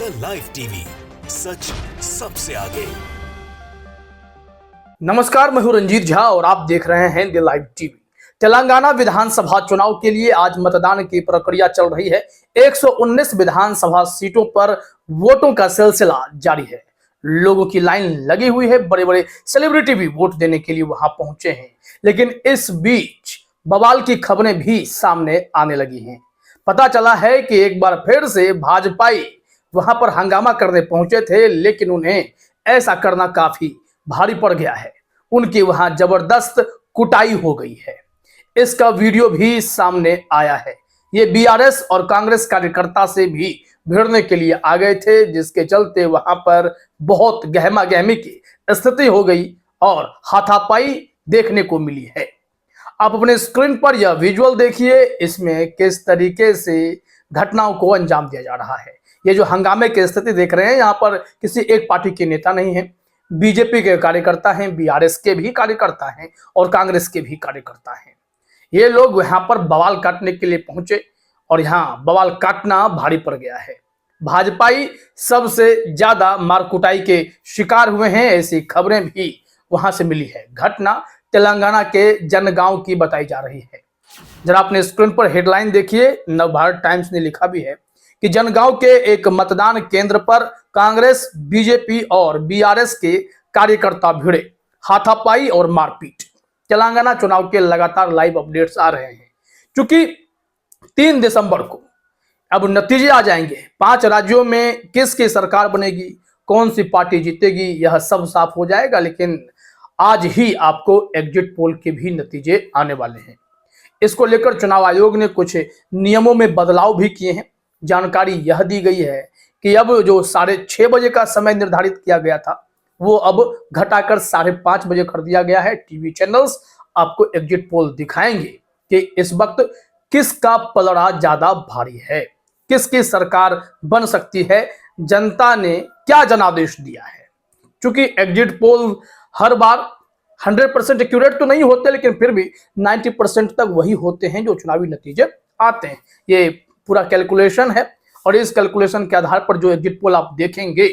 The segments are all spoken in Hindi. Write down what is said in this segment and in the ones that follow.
इंडिया लाइव टीवी, सच सबसे आगे। नमस्कार, मैं हूं रंजीत झा और आप देख रहे हैं इंडिया लाइव टीवी। तेलंगाना विधानसभा चुनाव के लिए आज मतदान की प्रक्रिया चल रही है। 119 विधानसभा सीटों पर वोटों का सिलसिला जारी है। लोगों की लाइन लगी हुई है। बड़े बड़े सेलिब्रिटी भी वोट देने के लिए वहां पहुंचे हैं। लेकिन इस बीच बवाल की खबरें भी सामने आने लगी हैं। पता चला है कि एक बार फिर से भाजपाई वहां पर हंगामा करने पहुंचे थे, लेकिन उन्हें ऐसा करना काफी भारी पड़ गया है। उनकी वहां जबरदस्त कुटाई हो गई है। इसका वीडियो भी सामने आया है। ये बीआरएस और कांग्रेस कार्यकर्ता से भी भिड़ने के लिए आ गए थे, जिसके चलते वहां पर बहुत गहमा गहमी की स्थिति हो गई और हाथापाई देखने को मिली है। आप अपने स्क्रीन पर यह विजुअल देखिए। इसमें किस तरीके से घटनाओं को अंजाम दिया जा रहा है। ये जो हंगामे की स्थिति देख रहे हैं, यहाँ पर किसी एक पार्टी के नेता नहीं है। बीजेपी के कार्यकर्ता हैं, बीआरएस के भी कार्यकर्ता हैं और कांग्रेस के भी कार्यकर्ता हैं। ये लोग यहाँ पर बवाल काटने के लिए पहुंचे और यहाँ बवाल काटना भारी पड़ गया है। भाजपाई सबसे ज्यादा मारकुटाई के शिकार हुए हैं, ऐसी खबरें भी वहां से मिली है। घटना तेलंगाना के जनगांव की बताई जा रही है। जरा अपने स्क्रीन पर हेडलाइन देखिए। नवभारत टाइम्स ने लिखा भी है कि जनगांव के एक मतदान केंद्र पर कांग्रेस, बीजेपी और बीआरएस के कार्यकर्ता भिड़े, हाथापाई और मारपीट। तेलंगाना चुनाव के लगातार लाइव अपडेट्स आ रहे हैं। क्योंकि 3 दिसंबर को अब नतीजे आ जाएंगे। 5 राज्यों में किसकी सरकार बनेगी, कौन सी पार्टी जीतेगी, यह सब साफ हो जाएगा। लेकिन आज ही आपको एग्जिट पोल के भी नतीजे आने वाले हैं। इसको लेकर चुनाव आयोग ने कुछ नियमों में बदलाव भी किए हैं। जानकारी यह दी गई है कि अब जो 6:30 बजे का समय निर्धारित किया गया था, वो अब घटाकर 5:30 बजे कर दिया गया है। टीवी चैनल्स आपको एग्जिट पोल दिखाएंगे कि इस वक्त किसका पलड़ा ज्यादा भारी है, किसकी सरकार बन सकती है, जनता ने क्या जनादेश दिया है। क्योंकि एग्जिट पोल हर बार 100% एक्यूरेट तो नहीं होते, लेकिन फिर भी 90% तक वही होते हैं जो चुनावी नतीजे आते हैं। ये पूरा कैलकुलेशन है और इस कैलकुलेशन के आधार पर जो एग्जिट पोल आप देखेंगे,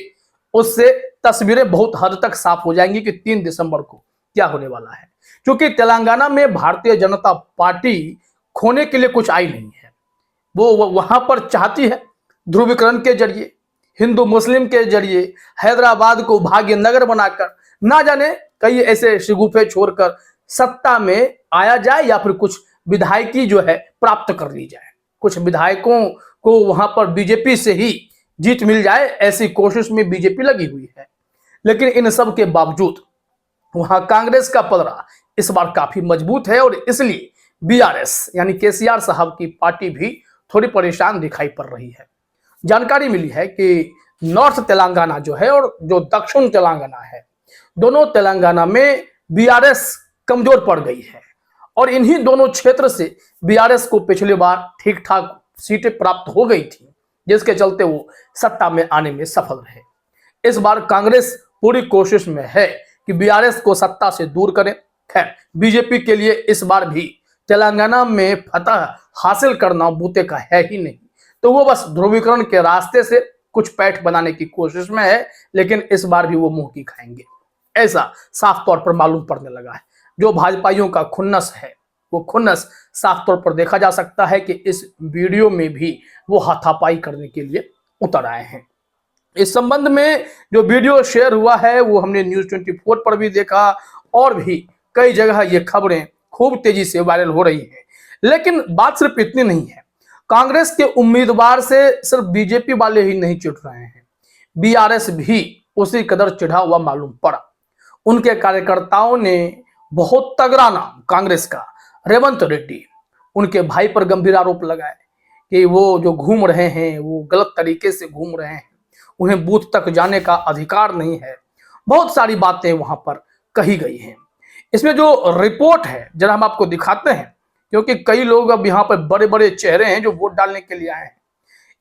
उससे तस्वीरें बहुत हद तक साफ हो जाएंगी कि 3 दिसंबर को क्या होने वाला है। क्योंकि तेलंगाना में भारतीय जनता पार्टी खोने के लिए कुछ आई नहीं है। वो वहां पर चाहती है ध्रुवीकरण के जरिए, हिंदू मुस्लिम के जरिए हैदराबाद को भाग्यनगर बनाकर ना जाने कई ऐसे शिगुफे छोड़कर सत्ता में आया जाए, या फिर कुछ विधायकी जो है प्राप्त कर ली जाए। कुछ विधायकों को वहां पर बीजेपी से ही जीत मिल जाए, ऐसी कोशिश में बीजेपी लगी हुई है। लेकिन इन सब के बावजूद वहां कांग्रेस का पलड़ा इस बार काफी मजबूत है और इसलिए बीआरएस यानी केसीआर साहब की पार्टी भी थोड़ी परेशान दिखाई पड़ रही है। जानकारी मिली है कि नॉर्थ तेलंगाना जो है और जो दक्षिण तेलंगाना है, दोनों तेलंगाना में बीआरएस कमजोर पड़ गई है और इन्हीं दोनों क्षेत्र से बीआरएस को पिछली बार ठीक ठाक सीटें प्राप्त हो गई थी, जिसके चलते वो सत्ता में आने में सफल रहे। इस बार कांग्रेस पूरी कोशिश में है कि बीआरएस को सत्ता से दूर करें। खैर, बीजेपी के लिए इस बार भी तेलंगाना में फतह हासिल करना बूते का है ही नहीं, तो वो बस ध्रुवीकरण के रास्ते से कुछ पैठ बनाने की कोशिश में है। लेकिन इस बार भी वो मुंह की खाएंगे, ऐसा साफ तौर पर मालूम पड़ने लगा है। जो भाजपाइयों का खुन्नस है, वो खुन्नस साफ तौर पर देखा जा सकता है कि इस वीडियो में भी वो हाथापाई करने के लिए उतर आए हैं। इस संबंध में जो वीडियो शेयर हुआ है वो हमने न्यूज़ 24 पर भी देखा और भी कई जगह ये खबरें खूब तेजी से वायरल हो रही है। लेकिन बात सिर्फ इतनी नहीं है। कांग्रेस के उम्मीदवार से सिर्फ बीजेपी वाले ही नहीं चिढ़ रहे हैं, बीआरएस भी उसी कदर चिढ़ा हुआ मालूम पड़ा। उनके कार्यकर्ताओं ने बहुत तगड़ा नाम कांग्रेस का रेवंत रेड्डी, उनके भाई पर गंभीर आरोप लगाए कि वो जो घूम रहे हैं वो गलत तरीके से घूम रहे हैं, उन्हें बूथ तक जाने का अधिकार नहीं है। बहुत सारी बातें वहां पर कही गई हैं। इसमें जो रिपोर्ट है जरा हम आपको दिखाते हैं, क्योंकि कई लोग अब यहाँ पर बड़े बड़े चेहरे हैं जो वोट डालने के लिए आए हैं।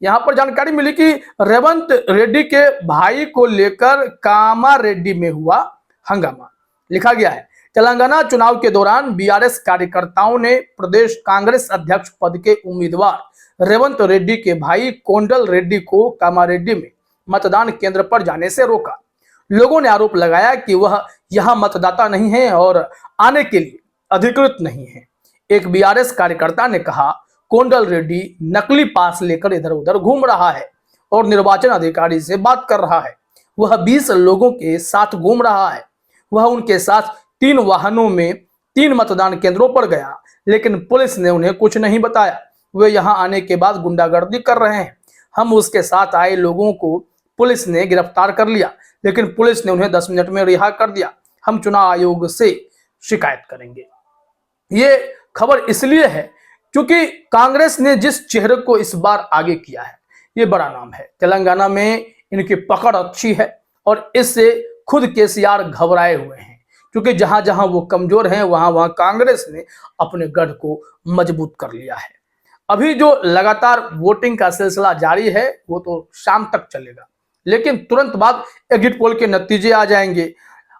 यहाँ पर जानकारी मिली कि रेवंत रेड्डी के भाई को लेकर कामारेड्डी में हुआ हंगामा। लिखा गया है, तेलंगाना चुनाव के दौरान बीआरएस कार्यकर्ताओं ने प्रदेश कांग्रेस अध्यक्ष पद के उम्मीदवार रेवंत रेड्डी के भाई कोंडल रेड्डी को कामारेड्डी में मतदान केंद्र पर जाने से रोका। लोगों ने आरोप लगाया कि वह यहां मतदाता नहीं है और आने के लिए अधिकृत नहीं है। एक बीआरएस कार्यकर्ता ने कहा, कोंडल रेड्डी नकली पास लेकर इधर उधर घूम रहा है और निर्वाचन अधिकारी से बात कर रहा है। वह 20 लोगों के साथ घूम रहा है। वह उनके साथ 3 वाहनों में 3 मतदान केंद्रों पर गया, लेकिन पुलिस ने उन्हें कुछ नहीं बताया। वे यहां आने के बाद गुंडागर्दी कर रहे हैं। हम उसके साथ आए लोगों को पुलिस ने गिरफ्तार कर लिया, लेकिन पुलिस ने उन्हें 10 मिनट में रिहा कर दिया। हम चुनाव आयोग से शिकायत करेंगे। ये खबर इसलिए है क्योंकि कांग्रेस ने जिस चेहरे को इस बार आगे किया है, ये बड़ा नाम है। तेलंगाना में इनकी पकड़ अच्छी है और इससे खुद केसीआर घबराए हुए हैं, क्योंकि जहां जहां वो कमजोर हैं वहां वहां कांग्रेस ने अपने गढ़ को मजबूत कर लिया है। अभी जो लगातार वोटिंग का सिलसिला जारी है वो तो शाम तक चलेगा, लेकिन तुरंत बाद एग्जिट पोल के नतीजे आ जाएंगे।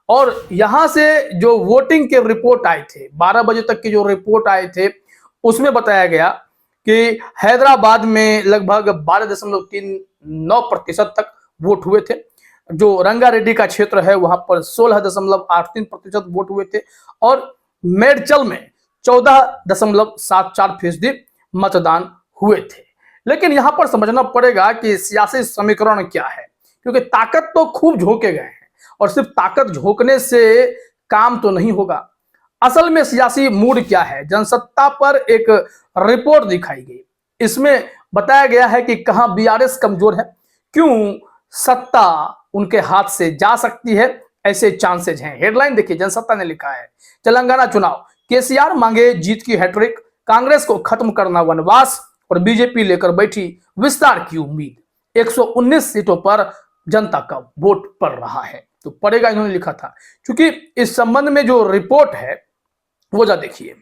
और यहां से जो वोटिंग के रिपोर्ट आए थे, 12 बजे तक की जो रिपोर्ट आए थे, उसमें बताया गया कि हैदराबाद में लगभग 12.39% तक वोट हुए थे। जो रंगारेड्डी का क्षेत्र है वहां पर 16.83% वोट हुए थे और मेडचल में 14.74% मतदान हुए थे। लेकिन यहां पर समझना पड़ेगा कि सियासी समीकरण क्या है, क्योंकि ताकत तो खूब झोंके गए हैं और सिर्फ ताकत झोंकने से काम तो नहीं होगा। असल में सियासी मूड क्या है, जनसत्ता पर एक रिपोर्ट दिखाई गई। इसमें बताया गया है कि कहां बीआरएस कमजोर है, क्यों सत्ता उनके हाथ से जा सकती है, ऐसे चांसेज हैं। हेडलाइन देखिए, जनसत्ता ने लिखा है, तेलंगाना चुनाव, केसीआर मांगे जीत की हैट्रिक, कांग्रेस को खत्म करना वनवास और बीजेपी लेकर बैठी विस्तार की उम्मीद। 119 सीटों पर जनता का वोट पड़ रहा है। तो पड़ेगा, इन्होंने लिखा था, क्योंकि इस संबंध में जो रिपोर्ट है वो जा देखिए।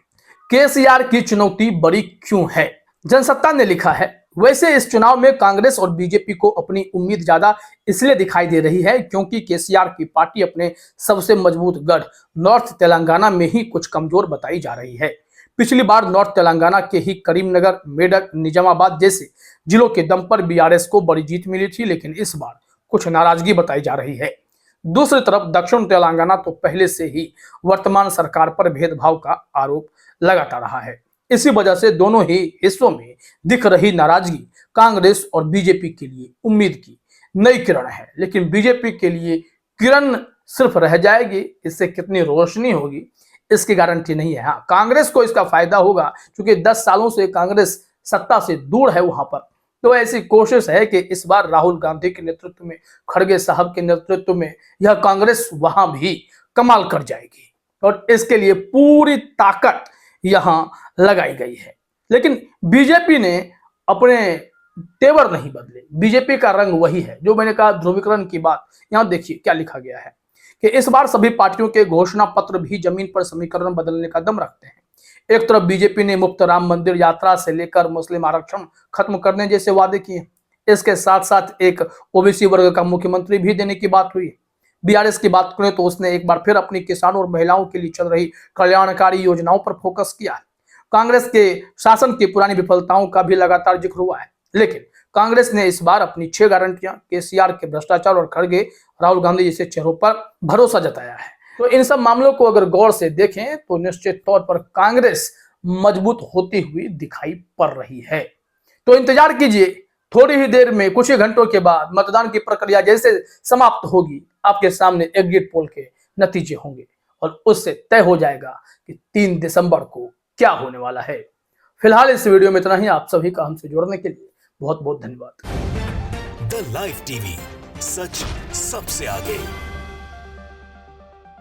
केसीआर की चुनौती बड़ी क्यों है, जनसत्ता ने लिखा है, वैसे इस चुनाव में कांग्रेस और बीजेपी को अपनी उम्मीद ज्यादा इसलिए दिखाई दे रही है क्योंकि केसीआर की पार्टी अपने सबसे मजबूत गढ़ नॉर्थ तेलंगाना में ही कुछ कमजोर बताई जा रही है। पिछली बार नॉर्थ तेलंगाना के ही करीमनगर, मेडक, निजामाबाद जैसे जिलों के दम पर बीआरएस को बड़ी जीत मिली थी, लेकिन इस बार कुछ नाराजगी बताई जा रही है। दूसरी तरफ दक्षिण तेलंगाना तो पहले से ही वर्तमान सरकार पर भेदभाव का आरोप लगाता रहा है। इसी वजह से दोनों ही हिस्सों में दिख रही नाराजगी कांग्रेस और बीजेपी के लिए उम्मीद की नई किरण है। लेकिन बीजेपी के लिए किरण सिर्फ रह जाएगी, इससे कितनी रोशनी होगी इसकी गारंटी नहीं है। हाँ, कांग्रेस को इसका फायदा होगा क्योंकि 10 सालों से कांग्रेस सत्ता से दूर है वहां पर। तो ऐसी कोशिश है कि इस बार राहुल गांधी के नेतृत्व में, खड़गे साहब के नेतृत्व में यह कांग्रेस वहां भी कमाल कर जाएगी और इसके लिए पूरी ताकत यहां लगाई गई है। लेकिन बीजेपी ने अपने तेवर नहीं बदले, बीजेपी का रंग वही है। जो मैंने कहा ध्रुवीकरण की बात, यहां देखिए क्या लिखा गया है कि इस बार सभी पार्टियों के घोषणा पत्र भी जमीन पर समीकरण बदलने का दम रखते हैं। एक तरफ बीजेपी ने मुफ्त राम मंदिर यात्रा से लेकर मुस्लिम आरक्षण खत्म करने जैसे वादे किए, इसके साथ साथ एक ओबीसी वर्ग का मुख्यमंत्री भी देने की बात हुई। बीआरएस की बात करें तो उसने एक बार फिर अपनी किसानों और महिलाओं के लिए चल रही कल्याणकारी योजनाओं पर फोकस किया है। कांग्रेस के शासन की पुरानी विफलताओं का भी लगातार जिक्र हुआ है, लेकिन कांग्रेस ने इस बार अपनी 6 गारंटियां, केसीआर के भ्रष्टाचार और खड़गे राहुल गांधी जैसे चेहरों पर भरोसा जताया है। तो इन सब मामलों को अगर गौर से देखें तो निश्चित तौर पर कांग्रेस मजबूत होती हुई दिखाई पड़ रही है। तो इंतजार कीजिए, थोड़ी ही देर में, कुछ ही घंटों के बाद मतदान की प्रक्रिया जैसे समाप्त होगी, आपके सामने एग्जिट पोल के नतीजे होंगे और उससे तय हो जाएगा कि 3 दिसंबर को क्या होने वाला है। फिलहाल इस वीडियो में इतना ही। आप सभी का हमसे जुड़ने के लिए बहुत बहुत धन्यवाद। द लाइव टीवी, सच सबसे आगे।